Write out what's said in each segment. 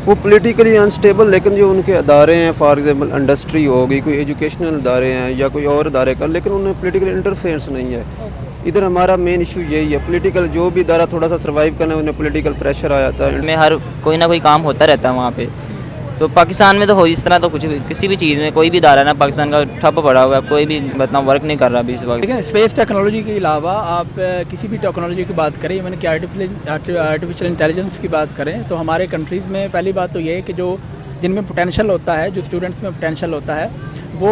वो politically unstable, लेकिन जो उनके अदारे हैं, फॉर एग्जांपल इंडस्ट्री हो गई, कोई एजुकेशनल अदारे हैं या कोई और अदारे का, लेकिन उनमें पॉलिटिकल इंटरफेरेंस नहीं है। इधर हमारा मेन इशू यही है, पॉलिटिकल जो भी अदारा थोड़ा सा सर्वाइव करना है उन्हें पॉलिटिकल प्रेशर आ जाता है। में हर कोई ना कोई काम होता रहता है वहाँ पे। तो पाकिस्तान में तो हो इस तरह तो कुछ किसी भी चीज़ में कोई भी इदारा ना पाकिस्तान का ठप पड़ा हुआ है, कोई भी इतना वर्क नहीं कर रहा अभी इस वक्त। देखिए, स्पेस टेक्नोलॉजी के अलावा आप किसी भी टेक्नोलॉजी की बात करें, मैंने कि आर्टिफिशियल इंटेलिजेंस की बात करें, तो हमारे कंट्रीज़ में पहली बात तो ये है कि जो जिनमें पोटेंशियल होता है, जो स्टूडेंट्स में पोटेंशियल होता है, वो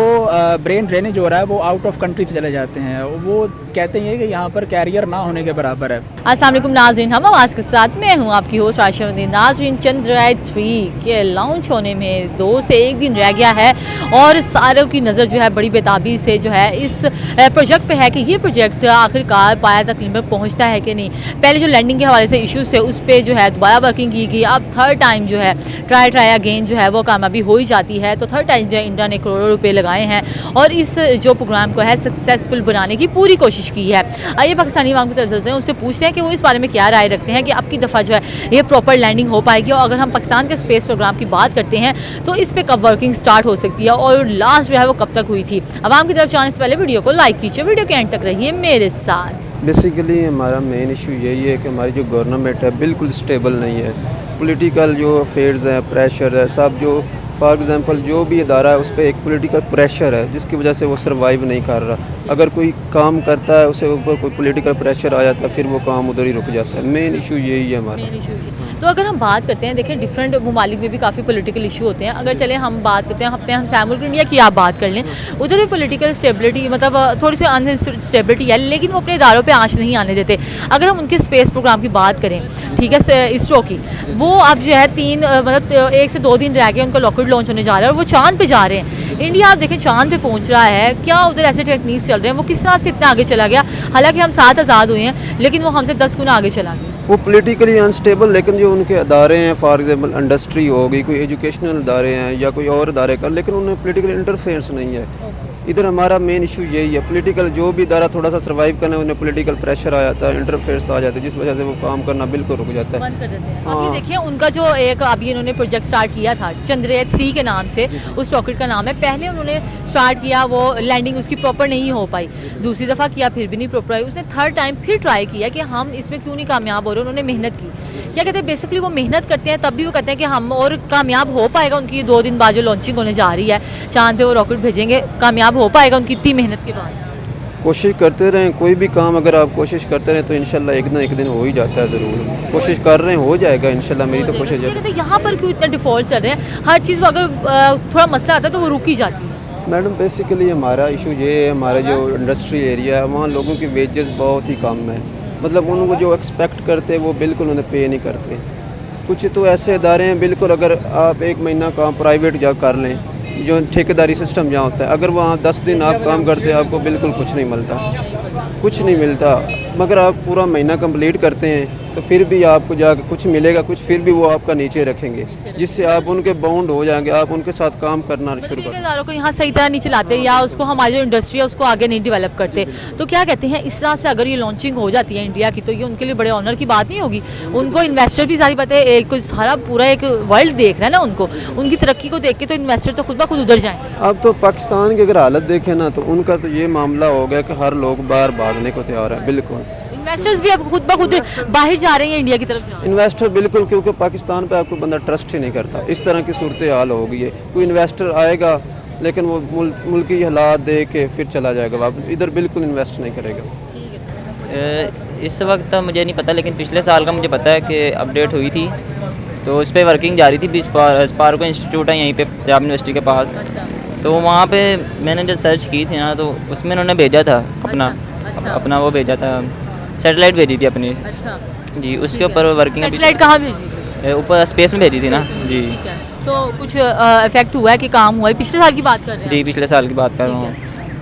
ब्रेन ड्रेनेज हो रहा है, वो आउट ऑफ कंट्री से चले जाते हैं। वो कहते हैं कि यहाँ पर कैरियर ना होने के बराबर है। अस्सलाम वालेकुम नाज़रीन, हम आवाज़ के साथ मैं हूँ आपकी होस्ट राशिद। नाज़रीन, चंद्रयान-3 के लॉन्च होने में 2 से 1 दिन रह गया है और सारों की नज़र जो है बड़ी बेताबी से जो है इस प्रोजेक्ट पे है कि ये प्रोजेक्ट आखिरकार पाया तकलीम में पहुँचता है कि नहीं। पहले जो लैंडिंग के हवाले से इशूज़ थे उस पर जो है दोबारा वर्किंग की गई, अब थर्ड टाइम जो है ट्राई अगेन जो है वो कामयाबी हो ही जाती है। तो थर्ड टाइम जो है इंडिया ने करोड़ों रुपये लगाए हैं और इस जो प्रोग्राम को है सक्सेसफुल बनाने की पूरी कोशिश की है। आइए पाकिस्तानी वाम की तरफ चलते हैं, उससे पूछते हैं कि वो इस बारे में क्या राय रखते हैं कि अब की दफ़ा जो है ये प्रॉपर लैंडिंग हो पाएगी। और अगर हम पाकिस्तान के स्पेस प्रोग्राम की बात करते हैं तो इस पर कब वर्किंग स्टार्ट हो सकती है और लास्ट जो है वो कब तक हुई थी। आवाम की तरफ जाने से पहले वीडियो को लाइक कीजिए, वीडियो के एंड तक रहिए मेरे साथ। बेसिकली हमारा मेन इशू यही है कि हमारी जो गवर्नमेंट है बिल्कुल स्टेबल नहीं है। पॉलिटिकल जो अफेयर्स हैं, प्रेशर है, सब जो फॉर एग्ज़ाम्पल जो भी इदारा है उस पर एक पॉलिटिकल प्रेशर है जिसकी वजह से वो सर्वाइव नहीं कर रहा। अगर कोई काम करता है उसे ऊपर कोई पॉलिटिकल प्रेशर आ जाता है, फिर वो काम उधर ही रुक जाता है। मेन इशू यही है हमारा। तो अगर हम बात करते हैं, देखें डिफरेंट ममालिक में भी काफ़ी पॉलिटिकल इशू होते हैं। अगर चले हम बात करते हैं हम सैमुल इंडिया की आप बात कर लें, उधर भी पॉलिटिकल स्टेबिलिटी मतलब थोड़ी सी अनस्टेबिलिटी है, लेकिन वो अपने इदारों पे आँच नहीं आने देते। अगर हम उनके स्पेस प्रोग्राम की बात करें, ठीक है, इसरो की, वो अब जो है 1 से 2 दिन रह गए उनका रॉकेट लॉन्च होने जा रहा है और वो चांद पे जा रहे हैं। इंडिया आप देखें चांद पे पहुंच रहा है, क्या उधर ऐसे टेक्निक्स चल रहे हैं, वो किस तरह से इतना आगे चला गया। हालांकि हम 7 आज़ाद हुए हैं लेकिन वो हमसे 10 गुना आगे चला गया। वो पॉलिटिकली अनस्टेबल, लेकिन जो उनके अदारे हैं, फॉर एग्जांपल इंडस्ट्री हो गई, कोई एजुकेशनल अदारे हैं या कोई और अदारे का, लेकिन उनमें पॉलिटिकल इंटरफेरेंस नहीं है। इधर हमारा मेन इशू यही है, पॉलिटिकल जो भी अदारा थोड़ा सा सर्वाइव करना है उन्हें पॉलिटिकल प्रेशर आ जाता है, इंटरफेरेंस आ जाता है, जिस वजह से वो काम करना बिल्कुल रुक जाता है, बंद कर देते हैं। अब ये देखिए उनका जो एक अभी इन्होंने प्रोजेक्ट स्टार्ट किया था चंद्रयान-3 के नाम से, उस रॉकेट का नाम है, पहले उन्होंने स्टार्ट किया, वो लैंडिंग उसकी प्रॉपर नहीं हो पाई, दूसरी दफ़ा किया फिर भी नहीं प्रॉपर आई, उसने थर्ड टाइम फिर ट्राई किया कि हम इसमें क्यों नहीं कामयाब हो रहे। उन्होंने मेहनत की, क्या कहते हैं, बेसिकली वो मेहनत करते हैं तब भी वो कहते हैं कि हम और कामयाब हो पाएगा। उनकी 2 दिन बाद जो लॉन्चिंग होने जा रही है, चांद पे वो रॉकेट भेजेंगे, कामयाब हो पाएगा उनकी इतनी मेहनत के बाद। कोशिश करते रहें, कोई भी काम अगर आप कोशिश करते रहें तो इंशाल्लाह एक ना एक दिन हो ही जाता है। ज़रूर कोशिश कर रहे हैं, हो जाएगा इंशाल्लाह, मेरी तो कोशिश है। यहाँ पर क्यों इतना डिफ़ॉल्ट चल रहे हैं, हर चीज़ अगर थोड़ा मसला आता है तो वो रुक ही जाती है। मैडम बेसिकली हमारा इशू ये है, हमारा जो इंडस्ट्री एरिया है वहाँ लोगों की वेजेस बहुत ही कम है, मतलब उनको जो एक्सपेक्ट करते हैं वो बिल्कुल उन्हें पे नहीं करते। कुछ तो ऐसे इदारे हैं बिल्कुल, अगर आप 1 महीना काम प्राइवेट जा कर लें, जो ठेकेदारी सिस्टम जहाँ होता है, अगर वहाँ 10 दिन आप काम करते हैं आपको बिल्कुल कुछ नहीं मिलता, कुछ नहीं मिलता। मगर आप पूरा महीना कंप्लीट करते हैं तो फिर भी आपको जाकर कुछ मिलेगा, कुछ फिर भी वो आपका नीचे रखेंगे, जिससे आप उनके बाउंड हो जाएंगे, आप उनके साथ काम करना शुरू कर। ठेकेदारों को यहाँ सही तरह नहीं चलाते या उसको हमारी जो इंडस्ट्री है उसको आगे नहीं डेवलप करते। तो क्या कहते हैं, इस तरह से अगर ये लॉन्चिंग हो जाती है इंडिया की तो ये उनके लिए बड़े ऑनर की बात नहीं होगी। उनको इन्वेस्टर भी सारी पता है, कुछ सारा पूरा एक वर्ल्ड देख रहा है ना उनको, उनकी तरक्की को देख के तो इन्वेस्टर तो खुद ब खुद उधर जाएंगे। अब तो पाकिस्तान की अगर हालत देखें ना तो उनका तो ये मामला हो गया कि हर लोग बाहर भागने को तैयार है। बिल्कुल इन्वेस्टर्स भी अब खुद ब खुद बाहर जा रहे हैं, इंडिया की तरफ जा रहे हैं। इन्वेस्टर बिल्कुल, क्योंकि पाकिस्तान पे आपको बंदा ट्रस्ट ही नहीं करता, इस तरह की सूरत हाल हो गई है। कोई इन्वेस्टर आएगा लेकिन वो मुल्की हालात देख के फिर चला जाएगा वापस, इधर बिल्कुल इन्वेस्ट नहीं करेगा। इस वक्त मुझे नहीं पता, लेकिन पिछले साल का मुझे पता है कि अपडेट हुई थी तो उस पर वर्किंग जारी थी। स्पार्को इंस्टीट्यूट है यहीं पे पंजाब यूनिवर्सिटी के पास, तो वहाँ पे मैंने जो सर्च की थी ना तो उसमें उन्होंने भेजा था अपना वो भेजा था, सैटेलाइट भेजी थी अपनी। अच्छा जी, उसके ऊपर वर्किंग। सैटेलाइट कहाँ भेजी? ऊपर स्पेस में भेजी थी ना जी। ठीक है, तो कुछ इफेक्ट हुआ है कि काम हुआ है? पिछले साल की बात कर रहे हैं? जी, पिछले साल की बात कर रहा हूँ।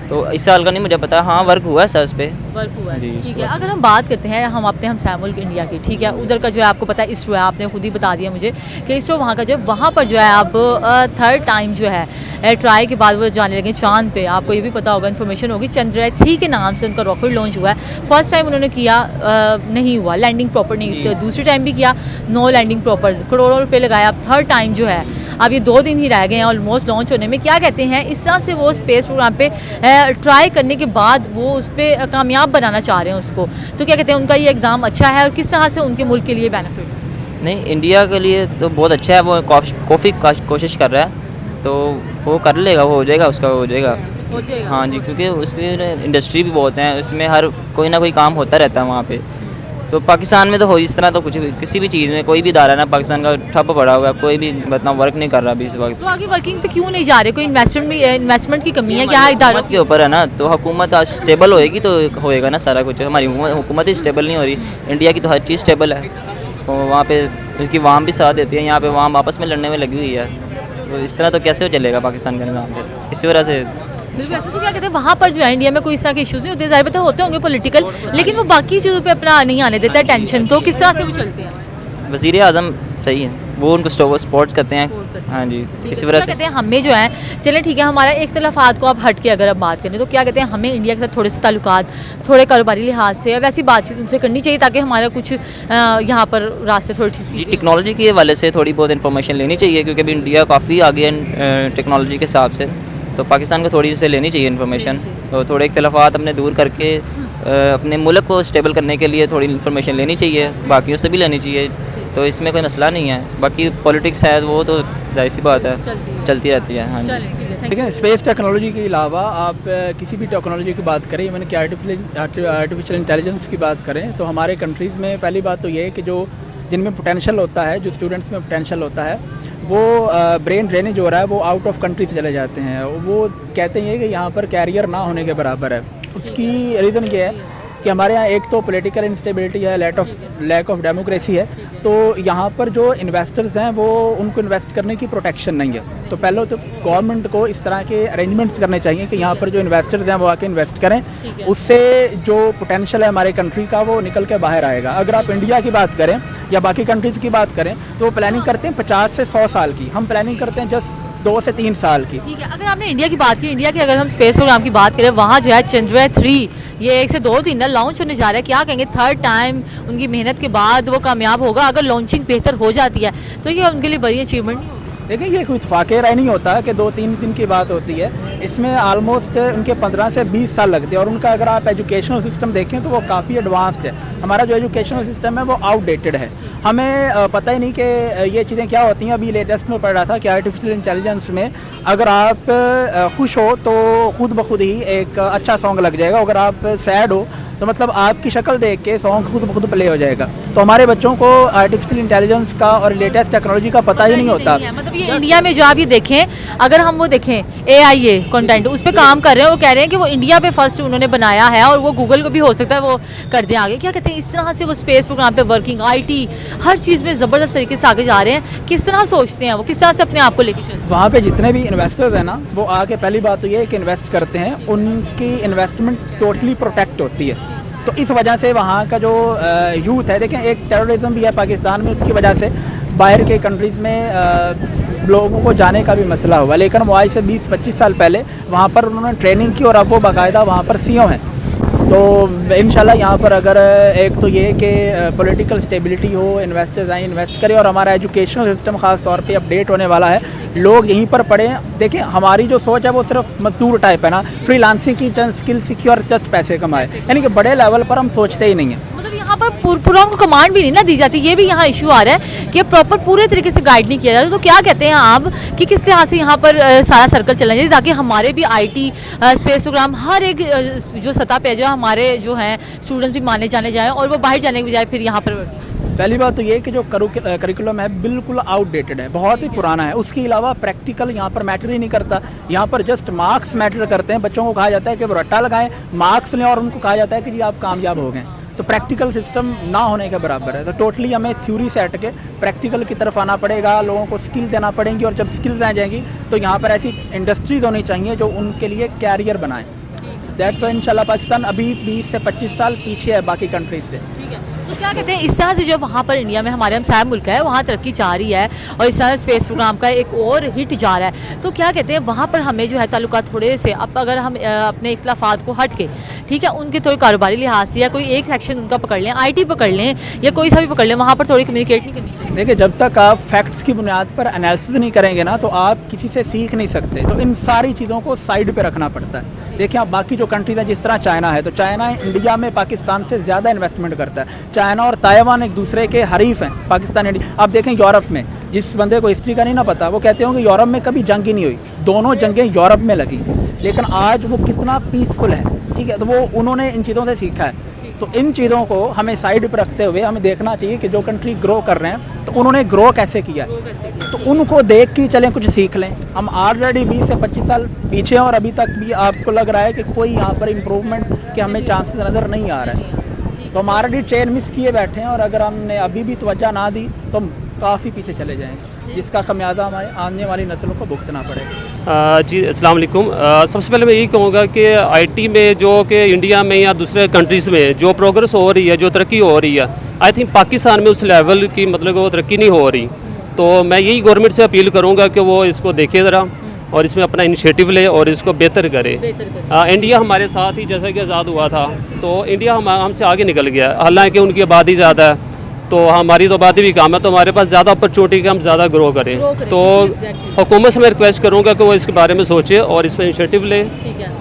तो इस साल का नहीं मुझे पता, हाँ वर्क हुआ है सर उस पर। वर्क हुआ जी, है, इस ठीक पर है। अगर हम बात करते हैं हम अपने हम मुल्क इंडिया की, ठीक है, उधर का जो है आपको पता है इसरो है, आपने खुद ही बता दिया मुझे कि इसरो वहाँ का जो है, वहाँ पर जो है अब थर्ड टाइम जो है ट्राई के बाद वो जाने लगे चांद पे। आपको ये भी पता होगा, इन्फॉर्मेशन होगी, चंद्रयान-3 के नाम से उनका रॉकेट लॉन्च हुआ है। फर्स्ट टाइम उन्होंने किया, नहीं हुआ, लैंडिंग प्रॉपर नहीं हुई, तो दूसरी टाइम भी किया, नो लैंडिंग प्रॉपर, करोड़ों रुपये लगाया। अब थर्ड टाइम जो है, अब ये 2 दिन ही रह गए हैं ऑलमोस्ट लॉन्च होने में। क्या कहते हैं, इस तरह से वो स्पेस प्रोग्राम पे ट्राई करने के बाद वो उस पर कामयाब बनाना चाह रहे हैं उसको, तो क्या कहते हैं उनका ये इकदाम अच्छा है और किस तरह से उनके मुल्क के लिए बेनिफिट? नहीं, इंडिया के लिए तो बहुत अच्छा है, वो काफ़ी कोशिश कर रहा है, तो वो कर लेगा, वो हो जाएगा, उसका हो जाएगा। हो जाएगा। हाँ जी, क्योंकि उसकी इंडस्ट्री भी बहुत है, उसमें हर कोई ना कोई काम होता रहता है वहाँ पे। तो पाकिस्तान में तो हो इस तरह तो कुछ भी, किसी भी चीज़ में कोई भी इदारा ना पाकिस्तान का ठप पड़ा हुआ है, कोई भी मतलब वर्क नहीं कर रहा अभी इस वक्त। तो आगे वर्किंग पे क्यों नहीं जा रहे? कोई इन्वेस्टमेंट की कमी है क्या इदारों हुकूमत के ऊपर है ना, तो हुकूमत आज स्टेबल होएगी तो होएगा ना सारा कुछ। हमारी हुकूमत ही स्टेबल नहीं हो रही, इंडिया की तो हर चीज़ स्टेबल है, तो वहाँ पे उसकी वाम भी साथ देती है, यहाँ पे वाम आपस में लड़ने में लगी हुई है, तो इस तरह तो कैसे चलेगा पाकिस्तान का निज़ाम फिर? इसी वजह से बिल्कुल। ऐसा तो क्या कहते हैं वहाँ पर जो है इंडिया में कोई इस तरह के इश्यूज़ नहीं होते, ज़ाहिर बात है होते होंगे पॉलिटिकल, लेकिन वो बाकी चीज़ों पे अपना नहीं आने देता है टेंशन, तो किस तरह से वो चलते हैं? वज़ीर आज़म सही है, वो उनको सपोर्ट करते हैं। हाँ जी, इसी वजह से कहते हैं हमें जो है, चलें ठीक है, हमारा एक तलफ़ात को आप हट के अगर अब बात करें तो क्या कहते हैं हमें इंडिया के साथ थोड़े से ताल्लुकात, थोड़े कारोबारी लिहाज से वैसी बातचीत उनसे करनी चाहिए ताकि हमारा कुछ यहाँ पर रास्ते थोड़ी जी, सी टेक्नोलॉजी के हवाले से थोड़ी बहुत इन्फॉर्मेशन लेनी चाहिए, क्योंकि अभी इंडिया काफ़ी आगे है टेक्नोलॉजी के हिसाब से, तो पाकिस्तान को थोड़ी से लेनी चाहिए इन्फॉर्मेशन, तो थोड़े इख्तलाफात अपने दूर करके अपने मुल्क को स्टेबल करने के लिए थोड़ी इन्फॉर्मेशन लेनी चाहिए, बाकियों से भी लेनी चाहिए, तो इसमें कोई मसला नहीं है। बाकी पॉलिटिक्स है वो तो जाहिर सी बात है, चलती रहती है। हाँ जी, लेकिन स्पेस टेक्नोलॉजी के अलावा आप किसी भी टेक्नोलॉजी की बात करें, मैंने कि आर्टिफिशियल इंटेलिजेंस की बात करें, तो हमारे कंट्रीज़ में पहली बात तो ये है कि जो जिनमें पोटेंशियल होता है, जो स्टूडेंट्स में पोटेंशियल होता है, वो ब्रेन ड्रेनेज हो रहा है, वो आउट ऑफ कंट्री से चले जाते हैं। वो कहते हैं कि यहाँ पर कैरियर ना होने के बराबर है। उसकी रीज़न ये है कि हमारे यहाँ एक तो पॉलिटिकल इंस्टेबिलिटी है, लैक ऑफ डेमोक्रेसी है, तो यहाँ पर जो इन्वेस्टर्स हैं वो उनको इन्वेस्ट करने की प्रोटेक्शन नहीं है। तो पहले तो गवर्नमेंट को इस तरह के अरेंजमेंट्स करने चाहिए कि यहाँ पर जो इन्वेस्टर्स हैं वो आके इन्वेस्ट करें, उससे जो पोटेंशियल है हमारे कंट्री का वो निकल के बाहर आएगा। अगर आप इंडिया की बात करें या बाकी कंट्रीज़ की बात करें तो वो प्लानिंग करते हैं 50 से 100 साल की, हम प्लानिंग करते हैं जस्ट 2 से 3 साल की। ठीक है। अगर आपने इंडिया की बात की, इंडिया के अगर हम स्पेस प्रोग्राम की बात करें, वहाँ जो है चंद्रयान-3 ये 1 से 2 दिन लॉन्च होने जा रहा है। क्या कहेंगे, थर्ड टाइम उनकी मेहनत के बाद वो कामयाब होगा? अगर लॉन्चिंग बेहतर हो जाती है तो ये उनके लिए बड़ी अचीवमेंट नहीं होगी? देखिए, ये कोई इत्तेफाक़ राय नहीं होता कि 2-3 दिन की बात होती है, इसमें आलमोस्ट उनके 15 से 20 साल लगते हैं। और उनका अगर आप एजुकेशनल सिस्टम देखें तो वो काफ़ी एडवांस्ड है। हमारा जो एजुकेशनल सिस्टम है वो आउटडेटेड है। हमें पता ही नहीं कि ये चीज़ें क्या होती हैं। अभी लेटेस्ट में पढ़ रहा था कि आर्टिफिशियल इंटेलिजेंस में अगर आप खुश हो तो खुद ब खुद ही एक अच्छा सॉन्ग लग जाएगा, अगर आप सैड हो तो मतलब आपकी शक्ल देख के सॉन्ग खुद ब खुद प्ले हो जाएगा। तो हमारे बच्चों को आर्टिफिशियल इंटेलिजेंस का और लेटेस्ट टेक्नोलॉजी का पता ही नहीं होता। मतलब ये इंडिया में जो आप ये देखें, अगर हम वो देखें AI कंटेंट उस पर काम कर रहे हैं, वो कह रहे हैं कि वो इंडिया पे फर्स्ट उन्होंने बनाया है और वो गूगल को भी हो सकता है वो कर दें आगे। क्या कहते हैं, इस तरह से वो स्पेस प्रोग्राम पे वर्किंग, IT हर चीज़ में ज़बरदस्त तरीके से आगे जा रहे हैं। किस तरह सोचते हैं वो, किस तरह से अपने आप को लेके चलते हैं? वहाँ पे जितने भी इन्वेस्टर्स हैं ना, वो आके पहली बात तो ये है कि इन्वेस्ट करते हैं, उनकी इन्वेस्टमेंट टोटली प्रोटेक्ट होती है। तो इस वजह से वहाँ का जो यूथ है, देखें एक टेररिज्म भी है पाकिस्तान में, उसकी वजह से बाहर के कंट्रीज़ में लोगों को जाने का भी मसला हुआ। लेकिन वो आज से 20-25 साल पहले वहाँ पर उन्होंने ट्रेनिंग की और अब वो बाकायदा वहाँ पर CEO हैं। तो इंशाल्लाह यहाँ पर अगर एक तो ये कि पॉलिटिकल स्टेबिलिटी हो, इन्वेस्टर्स आए इन्वेस्ट करें और हमारा एजुकेशनल सिस्टम ख़ास तौर पे अपडेट होने वाला है, लोग यहीं पर पढ़ें। देखिए, हमारी जो सोच है वो सिर्फ मजदूर टाइप है ना, फ्रीलांसिंग की, चंद स्किल सीखी और जस्ट पैसे कमाए, यानी कि बड़े लेवल पर हम सोचते ही नहीं हैं। मतलब यहाँ पर पूरा उनको कमांड भी नहीं ना दी जाती, ये भी यहाँ इशू आ रहा है कि प्रॉपर पूरे तरीके से गाइड नहीं किया जाता। तो क्या कहते हैं आप कि किस तरह से यहाँ पर सारा सर्कल चलना चाहिए ताकि हमारे भी IT स्पेस प्रोग्राम हर एक जो सतह पे जो हमारे जो हैं स्टूडेंट्स भी माने जाने जाएँ और वो बाहर जाने के बजाय फिर यहाँ पर? पहली बात तो ये है कि जो करिकुलम है बिल्कुल आउटडेटेड है, बहुत ही पुराना है। उसके अलावा प्रैक्टिकल यहाँ पर मैटर ही नहीं करता। यहाँ पर जस्ट मार्क्स मैटर करते हैं। बच्चों को कहा जाता है कि वो रट्टा लगाएं, मार्क्स लें, और उनको कहा जाता है कि जी आप कामयाब हो गए। तो प्रैक्टिकल सिस्टम ना होने के बराबर है। तो टोटली हमें थ्योरी से हट के प्रैक्टिकल की तरफ आना पड़ेगा, लोगों को स्किल देना पड़ेंगी, और जब स्किल्स आ जाएंगी तो यहाँ पर ऐसी इंडस्ट्रीज होनी चाहिए जो उनके लिए कैरियर बनाएं। दैट्स व्हाई इंशाल्लाह पाकिस्तान अभी 20 से 25 साल पीछे है बाकी कंट्रीज से। ठीक है, तो क्या कहते हैं इस तरह से जो वहाँ पर इंडिया में हमारे हमसाया मुल्क है वहाँ तरक्की जा रही है और इस तरह स्पेस प्रोग्राम का एक और हिट जा रहा है, तो क्या कहते हैं वहाँ पर हमें जो है ताल्लुकात थोड़े से अब अगर हम अपने इख्तलाफात को हट के, ठीक है, उनके थोड़ी कारोबारी लिहाज से या कोई एक सेक्शन उनका पकड़ लें, IT पकड़ लें या कोई सा भी पकड़ लें, वहाँ पर थोड़ी कम्युनिकेट नहीं करनी चाहिए? देखिए, जब तक आप फैक्ट्स की बुनियाद पर एनालिसिस नहीं करेंगे ना तो आप किसी से सीख नहीं सकते, तो इन सारी चीज़ों को साइड पे रखना पड़ता है। देखिए, आप बाकी जो कंट्रीज हैं, जिस तरह चाइना है, तो चाइना इंडिया में पाकिस्तान से ज़्यादा इन्वेस्टमेंट करता है। चाइना और ताइवान एक दूसरे के हरीफ हैं, पाकिस्तान इंडिया। आप देखें यूरोप में, जिस बंदे को हिस्ट्री का नहीं ना पता, वो कहते होंगे यूरोप में कभी जंग ही नहीं हुई, दोनों जंगें यूरोप में लगी, लेकिन आज वो कितना पीसफुल है, ठीक है, तो वो उन्होंने इन चीज़ों से सीखा है। तो इन चीज़ों को हमें साइड पर रखते हुए हमें देखना चाहिए कि जो कंट्री ग्रो कर रहे हैं तो उन्होंने ग्रो कैसे किया है, तो उनको देख के चलें, कुछ सीख लें। हम ऑलरेडी 20 से 25 साल पीछे हैं और अभी तक भी आपको लग रहा है कि कोई यहाँ पर इम्प्रूवमेंट के हमें चांसेस नज़र नहीं आ रहे हैं, तो हम ऑलरेडी ट्रेन मिस किए बैठे हैं और अगर हमने अभी भी तवज्जो ना दी तो हम काफ़ी पीछे चले जाएंगे, जिसका खमियाजा हमारे आने वाली नस्लों को भुगतना पड़ेगा। जी अस्सलाम वालेकुम। सबसे पहले मैं यही कहूँगा कि IT में जो कि इंडिया में या दूसरे कंट्रीज़ में जो प्रोग्रेस हो रही है, जो तरक्की हो रही है, आई थिंक पाकिस्तान में उस लेवल की मतलब वो तरक्की नहीं हो रही। तो मैं यही गवर्नमेंट से अपील करूँगा कि वो इसको देखे ज़रा और इसमें अपना इनिशिएटिव ले और इसको बेहतर करे। इंडिया हमारे साथ ही जैसा कि आज़ाद हुआ था तो इंडिया हमसे आगे निकल गया, हालांकि उनकी आबादी ज़्यादा है तो हमारी तो आबादी भी कम है, तो हमारे पास ज़्यादा अपॉर्चुनिटी कि हम ज़्यादा ग्रो करें। तो हुकूमत से मैं रिक्वेस्ट करूँगा कि वो इसके बारे में सोचे और इस पर इनिशिएटिव ले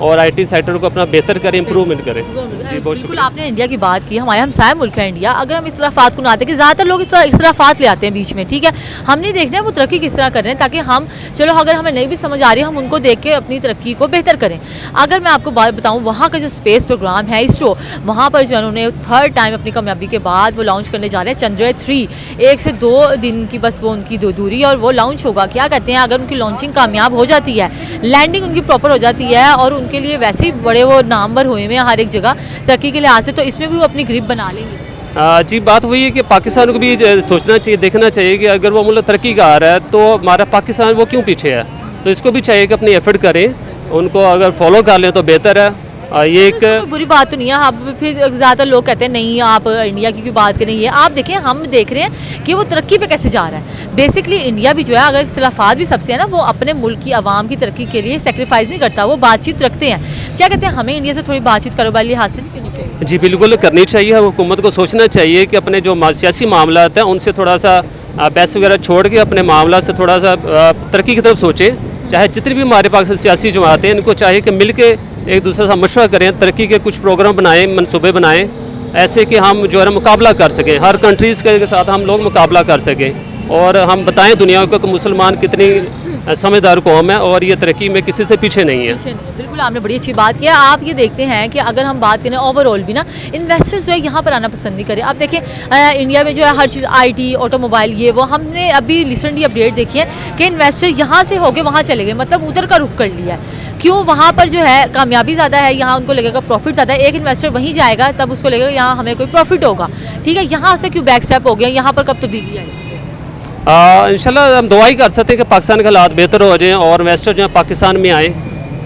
और IT सेक्टर को अपना बेहतर करें, इम्प्रूवमेंट करें। जी बहुत बिल्कुल, आपने इंडिया की बात की, हमारे हमसाया मुल्क है इंडिया। अगर हम इख्तलाफात को ना आते कि ज़्यादातर लोग इख्तलाफात ले आते हैं बीच में, ठीक है, हम नहीं देखते हैं वो तरक्की किस तरह कर रहे हैं, ताकि हम चलो अगर हमें नहीं भी समझ आ रही है हम उनको देख के अपनी तरक्की को बेहतर करें। अगर मैं आपको बात बताऊँ, वहाँ का जो स्पेस प्रोग्राम है इसरो, वहाँ पर जो है उन्होंने 3rd टाइम अपनी कामयाबी के बाद वो लॉन्च करने जा रहे हैं चंद्रयान 3। 1 से 2 दिन की बस वो उनकी दूरी और वो लॉन्च होगा। क्या कहते हैं, अगर उनकी लॉन्चिंग कामयाब हो जाती है, लैंडिंग उनकी प्रॉपर हो जाती है और उनके लिए वैसे ही बड़े वो नामवर हुए हैं हर एक जगह तरक्की के लिहाज से, तो इसमें भी वो अपनी ग्रिप बना लेंगे। जी बात वही है कि पाकिस्तान को भी सोचना चाहिए, देखना चाहिए कि अगर वो मतलब तरक्की का आ रहा है तो हमारा पाकिस्तान वो क्यों पीछे है, तो इसको भी चाहिए कि अपनी एफर्ट करें, उनको अगर फॉलो कर लें तो बेहतर है। ये एक बुरी बात तो नहीं है। अब फिर ज़्यादातर लोग कहते हैं नहीं आप इंडिया की बात करें, ये आप देखें, हम देख रहे हैं कि वो तरक्की पे कैसे जा रहा है। बेसिकली इंडिया भी जो है, अगर इख्तलाफात भी सबसे है ना, वो अपने मुल्क की आवाम की तरक्की के लिए सेक्रीफाइस नहीं करता, वो बातचीत रखते हैं। क्या कहते हैं, हमें इंडिया से थोड़ी बातचीत कारोबारी लिहाज से नहीं करनी चाहिए? जी बिल्कुल करनी चाहिए। हुकूमत को सोचना चाहिए कि अपने जो सियासी मामला हैं उनसे थोड़ा सा बहस वगैरह छोड़ के अपने मामला से थोड़ा सा तरक्की की तरफ सोचे। चाहे जितनी भी हमारे पास सियासी जमातें हैं, इनको चाहिए कि मिल के एक दूसरे से मशवरा करें, तरक्की के कुछ प्रोग्राम बनाएं, मनसूबे बनाएं, ऐसे कि हम जो है मुकाबला कर सकें, हर कंट्रीज़ के साथ हम लोग मुकाबला कर सकें और हम बताएं दुनिया को कि मुसलमान कितनी समझदार कौम है और ये तरक्की में किसी से पीछे नहीं है। बिल्कुल, आपने बड़ी अच्छी बात किया। आप ये देखते हैं कि अगर हम बात करें ओवरऑल भी ना, इन्वेस्टर्स जो है यहाँ पर आना पसंद नहीं करें। आप देखें इंडिया में जो है हर चीज़ IT ऑटोमोबाइल ये वो, हमने अभी रिसेंटली अपडेट देखी है कि इन्वेस्टर यहाँ से होके वहाँ चले गए, मतलब उधर का रुख कर लिया है। क्यों? वहाँ पर जो है कामयाबी ज़्यादा है, यहाँ उनको लगेगा प्रॉफिट ज़्यादा है। एक इन्वेस्टर वहीं जाएगा तब उसको लगेगा यहाँ हमें कोई प्रॉफिट होगा, ठीक है, यहाँ से क्यों बैक स्टेप हो गया, यहाँ पर कब तब्दीली आई? इंशाल्लाह हम दुआ ही कर सकते हैं कि पाकिस्तान के हालात बेहतर हो जाएं और इन्वेस्टर जो है पाकिस्तान में आए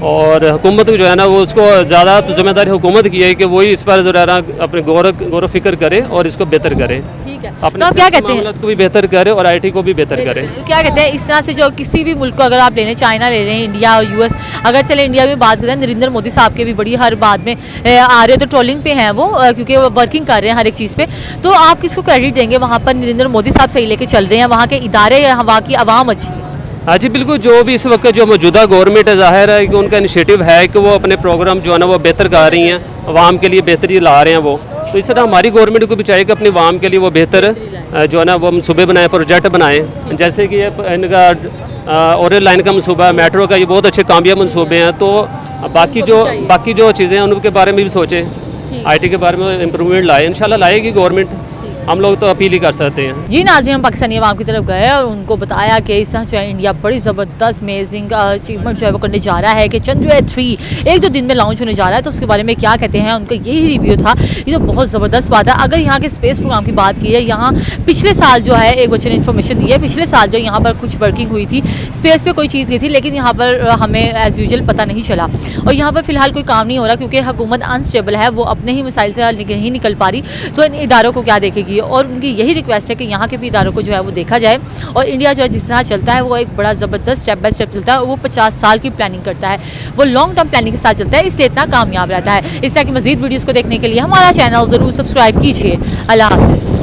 और हुकूमत जो है ना वो उसको ज़्यादा तो जिम्मेदारी हुकूमत की है कि वही इस पर जो है ना अपने गौर फिक्र करे और इसको बेहतर करे, ठीक है। अपने तो आप क्या कहते हैं, मामलात को भी बेहतर करे और IT को भी बेहतर करे। क्या कहते हैं, इस तरह से जो किसी भी मुल्क को अगर आप ले लें, चाइना ले लें, इंडिया और US, अगर चले इंडिया में बात करें, नरेंद्र मोदी साहब के भी बड़ी हर बात में आ रहे, तो ट्रोलिंग पे हैं वो क्योंकि वो वर्किंग कर रहे हैं हर एक चीज़ पे, तो आप किसको क्रेडिट देंगे? वहाँ पर नरेंद्र मोदी साहब सही लेके चल रहे हैं, वहाँ के इदारे या वहाँ की आवाम अच्छी है? हाँ जी बिल्कुल, जो भी इस वक्त जो मौजूदा गवर्नमेंट है, ज़ाहिर है कि उनका इनिशिएटिव है कि वो अपने प्रोग्राम जो है ना वो बेहतर कर रही हैं, आवाम के लिए बेहतरी ला रहे हैं वो। तो इस तरह हमारी गवर्नमेंट को भी चाहिए कि अपनी आवाम के लिए वो बेहतर जो है ना वो मनसूबे बनाएं, प्रोजेक्ट बनाएं, जैसे कि ये इनका ऑरेंज लाइन का मनसूबा है, मेट्रो का, ये बहुत अच्छे कामयाब मनसूबे हैं। तो बाकी जो चीज़ें हैं उनके बारे में भी सोचें, IT के बारे में इम्प्रूवमेंट लाए, इंशाल्लाह लाएगी गवर्नमेंट। हम लोग तो अपील ही कर सकते हैं। जी नाज़रीन, हम पाकिस्तानी अवाम की तरफ गए और उनको बताया कि इस तरह जो है इंडिया बड़ी ज़बरदस्त अमेजिंग अचीवमेंट जो है वो करने जा रहा है कि चंद्रयान-3 एक दो दिन में लॉन्च होने जा रहा है। तो उसके बारे में क्या कहते हैं, उनका यही रिव्यू था। ये तो बहुत ज़बरदस्त बात है। अगर यहाँ के स्पेस प्रोग्राम की बात की है, यहाँ पिछले साल जो है एक बच्चे ने इन्फॉर्मेशन दी है, पिछले साल जो यहाँ पर कुछ वर्किंग हुई थी, स्पेस पे कोई चीज़ गई थी, लेकिन यहाँ पर हमें एज़ यूजुअल पता नहीं चला और यहाँ पर फ़िलहाल कोई काम नहीं हो रहा क्योंकि हुकूमत अनस्टेबल है, वो अपने ही मिसाइल से नहीं निकल पा रही, तो इन इदारों को क्या देखेगी। और उनकी यही रिक्वेस्ट है कि यहाँ के भी इदारों को जो है वो देखा जाए और इंडिया जो है जिस तरह चलता है वो एक बड़ा ज़बरदस्त स्टेप बाय स्टेप चलता है और वो 50 साल की प्लानिंग करता है, वो लॉन्ग टर्म प्लानिंग के साथ चलता है, इसलिए इतना कामयाब रहता है। इस तरह की मज़ीद वीडियोज़ को देखने के लिए हमारा चैनल ज़रूर सब्सक्राइब कीजिए। अल्लाह हाफ़िज़।